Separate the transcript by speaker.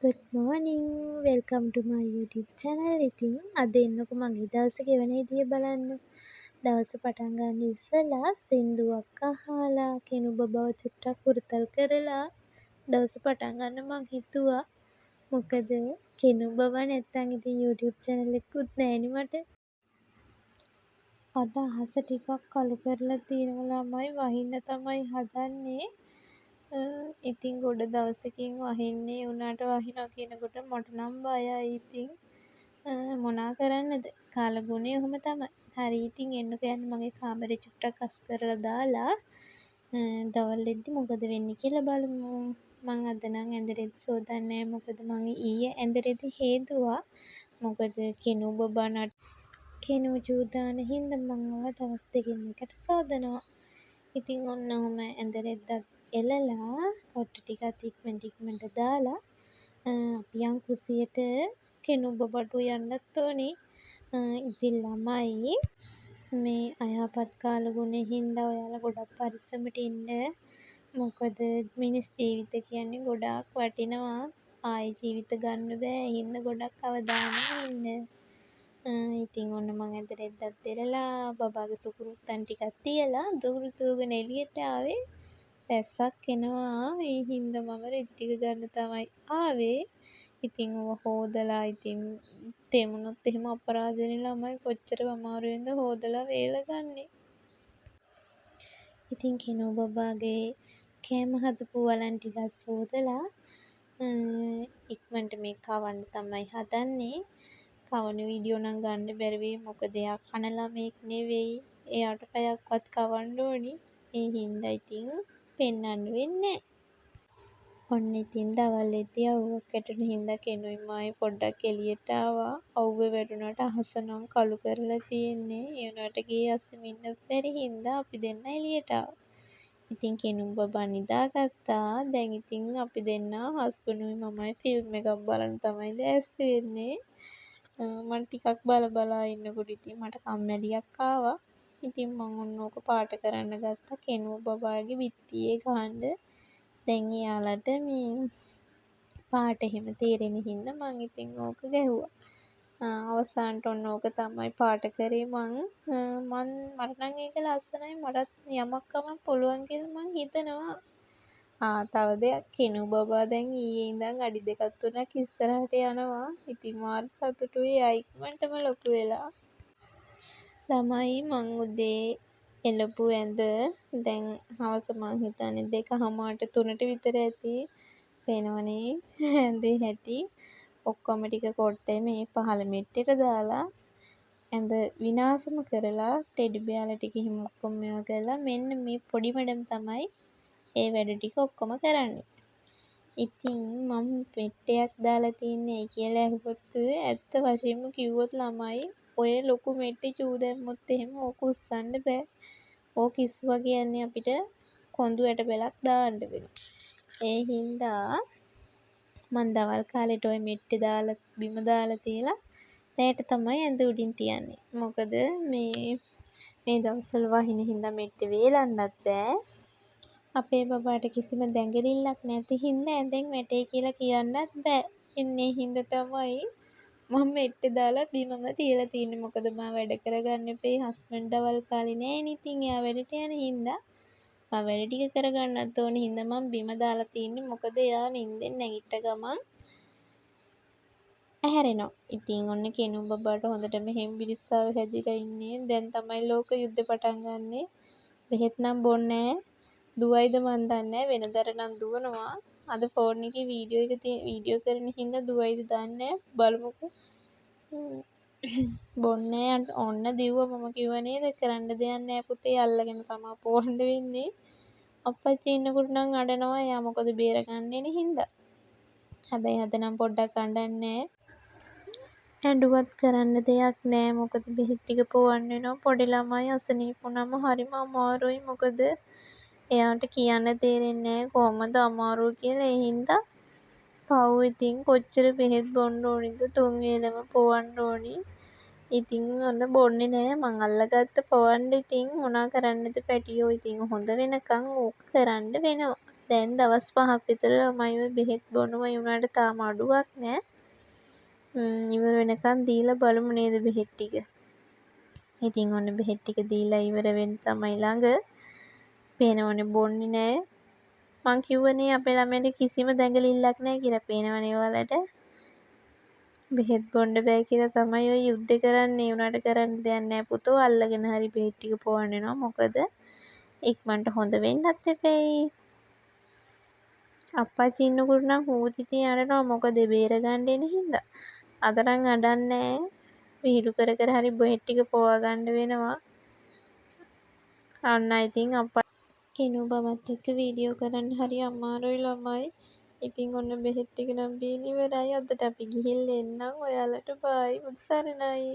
Speaker 1: Good morning. Welcome to my YouTube channel. ඉතින් අද එන්නකො මගේ දවසේ ගෙවන විදිය බලන්න. දවස පටන් ගන්න ඉස්සෙල්ලා සින්දුවක් අහලා කෙනුබබව චුට්ටක් හුරතල් කරලා දවස පටන් ගන්න මං හිතුවා. මොකද කෙනුබබ නැත්තම් ඉතින් YouTube channel එකකුත් නෑනේ මට. අද අහස ටිකක් කළු කරලා තියෙනවා ළමයි වහින්න තමයි හදන්නේ. ඉතින් ගොඩ දවසකින් වහින්නේ උනාට වහිනවා කියනකොට මට නම් බයයි. ඉතින් මොනා කරන්නද කාලගුණය ඔහොම තමයි. හරි ඉතින් එන්නකෝ යන්න මගේ කාමරේ චුට්ටක් අස් කරලා දාලා දවල් වෙද්දි මොකද වෙන්නේ කියලා බලමු. මං අද නම් ඇඳ රෙදි සෝදන්නේ මොකද මං ඊයේ ඇඳ රෙදි හේදුවා. මොකද කෙනු බබානට කෙනු ජූ දාන හින්දා මං ආවා දවස් දෙකකින් එකට සෝදනවා. ඉතින් ඔන්න ඔහම ඇඳ රෙද්දත් එලලා කොට්ට ටිකත් ඉක්මනට දාලා අපි යන් කුසියට කෙනු බබට යන්නත් ඕනේ. ඉතින් ළමයි මේ අයහපත් කාලගුණේ හින්දා ඔයාලා ගොඩක් පරිස්සමට ඉන්න. මොකද මිනිස් ජීවිත කියන්නේ ගොඩාක් වටිනවා. ආයේ ජීවිත ගන්න බෑ. ඒ හින්දා ගොඩක් අවදානමින් ඉන්න. ඉතින් ඔන්න මං ඇඳ රෙද්දත් එලලා බබාගේ සුකුරුත්තන් ටිකක් තියලා දුවගෙන එළියට ආවේ. පැස්සක් එනවා. ඒ හින්දා මම රෙදි ටික ගන්න තමයි ආවේ. ඉතින් ඔව හොදලා ඉතින් තෙමුණොත් එහෙම අපරාධනේ ළමයි කොච්චර අමාරුවෙන්ද හොදලා වේල ගන්නේ. ඉතින් කෙනෝ බබාගේ කෑම හදපු වලන් ටිකක් සෝදලා ඉක්මනට මේ කවන්න තමයි හදන්නේ. කවන වීඩියෝ නම් ගන්න බැරි වෙයි මොකද එයා කන ළමෙක් නෙවෙයි. එයාට පැයක්වත් කවන්න ඕනි. ඒ හින්දා ඉතින් පෙන්වන්න වෙන්නේ. ඔන්න ඉතින් දවල් වෙද්දී අවුවක් වැටුණු හින්දා කෙනුයි මායි පොඩ්ඩක් එළියට ආවා. අවුවේ වැටුණාට අහස නම් කළු කරලා තියෙන්නේ. ඒ වුණාට ගේ අස්සෙම ඉන්න බැරි හින්දා අපි දෙන්න එළියට ආවා. ඉතින් කෙනු බබා නිදාගත්තා. දැන් ඉතින් අපි දෙන්න හස්බන්ඩ්ුයි මමයි ෆිල්ම් එකක් බලන්න තමයි ලෑස්ති වෙන්නේ. මම ටිකක් බලා ඉන්නකොට ඉතින් මට කම්මැලියක් ආවා. ඉතින් මම ඔන්න ඕක පාට කරන්න ගත්තා කෙනු බබාගේ බිත්තියේ ගහන්න. දැන් එයාලට මේ පාට එහෙම තේරෙන හින්දා මං ඉතින් ඕක ගැහුවා. අවසානට ඔන්න ඕක තමයි පාට කරේ මට නම් ඒක ලස්සනයි මටත් යමක් කමක් පුළුවන් කියලා මං හිතනවා. තව දෙයක් කෙනු බබා දැන් ඊයේ ඉඳන් අඩි දෙකක් තුනක් ඉස්සරහට යනවා. ඉතින් මාර සතුටුයි එයා ඉක්මනටම ලොකු වෙලා. ළමයි මං උදේ එළපු ඇඳ දැන් හවස මං හිතන්නේ 2:00ට 3ට විතර ඇති. පේනවනේ ඇඳේ හැටි. ඔක්කොම ටික කොට්ටේ මේ පහළ මෙට්ටෙට දාලා ඇඳ විනාශම කරලා ටෙඩි බෙයාලා ටික හිම ඔක්කොම මේවා කරලා මෙන්න මේ පොඩි මැඩම් තමයි ඒ වැඩ ටික ඔක්කොම කරන්නේ. ඉතින් මම මෙට්ටයක් දාලා තියන්නේ කියලා ඇහුවොත් ඇත්ත වශයෙන්ම කිව්වොත් ළමයි ඔය ලොකු මෙට්ටේ චූ දැම්මොත් එහෙම ඕක උස්සන්න බෑ. ඕක ඉස්සුවා කියන්නේ අපිට කොඳු ඇට පෙලක් දාන්න වෙනවා. ඒ හින්දා මං දවල් කාලේට ওই මෙට්ටේ දාලා බිම දාලා තියලා රැට තමයි ඇඳ උඩින් තියන්නේ. මොකද මේ දවස්වල වහින හින්දා මෙට්ටේ වේලන්නත් බෑ. අපේ බබාට කිසිම දැඟලිල්ලක් නැති හින්දා ඇඳෙන් වැටේ කියලා කියන්නත් බෑ. එන්නේ හින්දා තමයි මම මෙට්ටේ දාලා බිමම තියලා තින්නේ. මොකද මම වැඩ කරගන්න එපේ හස්බන්ඩ් දවල් කාලේ නෑනේ. ඉතින් එයා වැඩට යන හින්දා මම වැඩ ටික කරගන්නත් ඕන හින්දා මම බිම දාලා තින්නේ. මොකද එයා නිින්දෙන් නැගිට්ට ගමන් ඇහැරෙනවා. ඉතින් ඔන්න කෙනු බබාට හොඳටම හෙම්බිරිස්සාව හැදිලා ඉන්නේ. දැන් තමයි ලෝක යුද්ධ පටන් ගන්නෙ. බෙහෙත් නම් බොන්නේ නෑ. දුවයිද මන් දන්නේ නෑ. වෙනදට නම් දුවනවා. අද ෆෝන් එකේ වීඩියෝ කරන හින්දා දුවයිද දන්නේ නෑ. බලමුකෝ. බොන්නේ ඔන්න දිව්වා මම කිව්වා නේද කරන්න දෙයක් නෑ පුතේ අල්ලගෙන තමා පොවන්න වෙන්නේ. අප්පච්චි ඉන්නකොට නම් අඬනවා. එයා මොකද බේරගන්න එන හින්දා. හැබැයි අද නම් පොඩ්ඩක් අඬන්නේ නෑ. ඇඬුවත් කරන්න දෙයක් නෑ. මොකද බෙහෙත් ටික පොවන්න වෙනවා. පොඩි ළමයි අසනීප වුණාම හරිම අමාරුයි. මොකද එයාට කියන්න තේරෙන්නේ නෑ කොහොමද අමාරුව කියලා. ඒ හින්දා පව් ඉතින් කොච්චර බෙහෙත් බොන්න ඕනිද 3 වේලම පොවන්න ඕනි. ඉතින් ඔන්න බොන්නේ නෑ. මං අල්ලගත්ත පොවන්න. ඉතින් මොනා කරන්නද පැටියෝ ඉතින් හොඳ වෙනකන් ඕක කරන්න වෙනවා. දැන් දවස් 5ක් විතර ළමයිව බෙහෙත් බොනවා. ඒ වුණාට තාම අඩුවක් නෑ. ඉවර වෙනකන් දීලා බලමු නේද බෙහෙත් ටික. ඉතින් ඔන්න බෙහෙත් ටික දීලා ඉවර වෙන්න තමයි ළඟ. පේනවනේ බොන්නේ නෑ. මං කිව්වනේ අපේ ළමයට කිසිම දැඟලිල්ලක් නෑ කියලා. පේනවනේ ඔයාලට. බෙහෙත් බොන්න බෑ කියලා තමයි ඔය යුද්ධ කරන්නේ. ඒ උනාට කරන්න දෙයක් නෑ පුතෝ. අල්ලගෙන හරි බෙහෙත් ටික පොවන්න වෙනවා. මොකද ඉක්මනට හොඳ වෙන්නත් එපැයි. අප්පච්චි ඉන්නකොට නම් හූති තියන් අඬනවා. මොකද බේරගන්න එන හින්දා. අද නම් අඬන්නේ නෑ. විහිළු කර කර හරි බෙහෙත් ටික පොවා ගන්න වෙනවා. අන්න ඉතින් කිනු බවත් එක්ක වීඩියෝ කරන්න හරි අමාරුයි ළමයි. ඉතින් ඔන්න බෙහෙත් ටික නම් බීලා ඉවරයි. අදට අපි ගිහින් එන්නම්. ඔයාලට බායි. බුදු සරණයි.